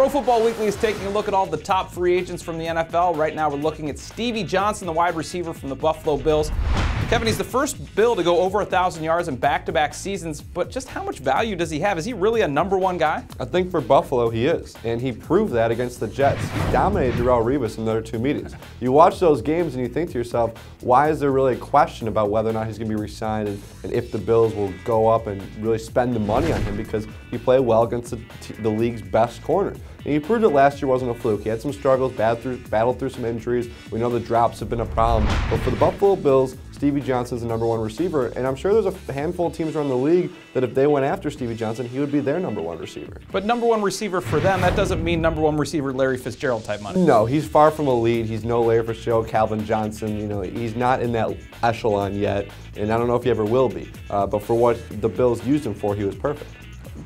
Pro Football Weekly is taking a look at all the top free agents from the NFL. Right now we're looking at Stevie Johnson, the wide receiver from the Buffalo Bills. Kevin, he's the first Bill to go over 1,000 yards in back-to-back seasons, but just how much value does he have? Is he really a #1 guy? I think for Buffalo he is, and he proved that against the Jets. He dominated Darrelle Revis in the other 2 meetings. You watch those games and you think to yourself, why is there really a question about whether or not he's going to be re-signed and if the Bills will go up and really spend the money on him, because he played well against the league's best corner. And he proved it last year wasn't a fluke. He had some struggles, battled through some injuries. We know the drops have been a problem. But for the Buffalo Bills, Stevie Johnson is the #1 receiver, and I'm sure there's a handful of teams around the league that if they went after Stevie Johnson, he would be their #1 receiver. But #1 receiver for them, that doesn't mean #1 receiver Larry Fitzgerald type money. No, he's far from elite. He's no Larry Fitzgerald, Calvin Johnson. You know, he's not in that echelon yet, and I don't know if he ever will be. But for what the Bills used him for, he was perfect.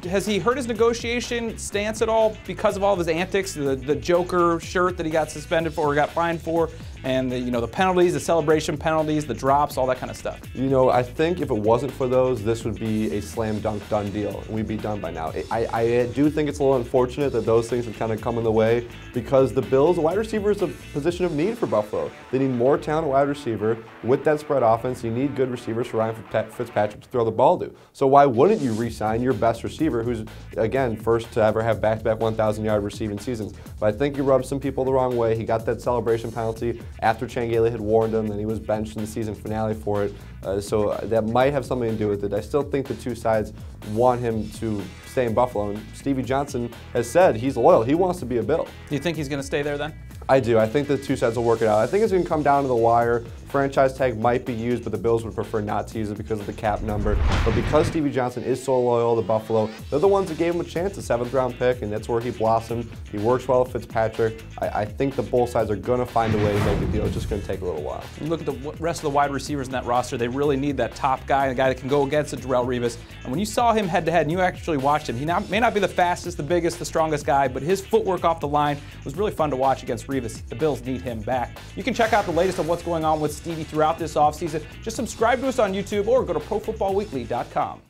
Has he hurt his negotiation stance at all because of all of his antics, the Joker shirt that he got suspended for or got fined for, and the penalties, the celebration penalties, the drops, all that kind of stuff? You know, I think if it wasn't for those, this would be a slam dunk done deal, and we'd be done by now. I do think it's a little unfortunate that those things have kind of come in the way, because the Bills, wide receiver is a position of need for Buffalo. They need more talent wide receiver. With that spread offense, you need good receivers for Ryan Fitzpatrick to throw the ball to. So why wouldn't you re-sign your best receiver, who's, again, first to ever have back-to-back 1,000-yard receiving seasons? But I think he rubbed some people the wrong way. He got that celebration penalty after Changele had warned him, and he was benched in the season finale for it. So that might have something to do with it. I still think the two sides want him to stay in Buffalo, and Stevie Johnson has said he's loyal. He wants to be a Bill. Do you think he's going to stay there then? I do. I think the two sides will work it out. I think it's going to come down to the wire. Franchise tag might be used, but the Bills would prefer not to use it because of the cap number. But because Stevie Johnson is so loyal to Buffalo, they're the ones that gave him a chance, a 7th-round pick, and that's where he blossomed. He works well with Fitzpatrick. I think the both sides are going to find a way to make a deal. It's just going to take a little while. Look at the rest of the wide receivers in that roster. They really need that top guy, a guy that can go against a Darrelle Revis. And when you saw him head-to-head and you actually watched him, he may not be the fastest, the biggest, the strongest guy, but his footwork off the line was really fun to watch against Revis. The Bills need him back. You can check out the latest on what's going on with Stevie throughout this offseason. Just subscribe to us on YouTube or go to ProFootballWeekly.com.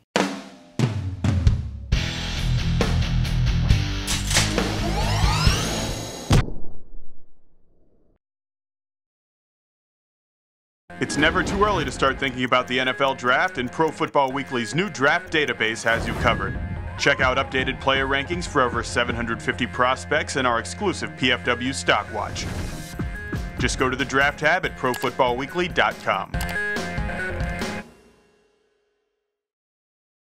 It's never too early to start thinking about the NFL Draft, and Pro Football Weekly's new draft database has you covered. Check out updated player rankings for over 750 prospects and our exclusive PFW Stock Watch. Just go to the Draft tab at ProFootballWeekly.com.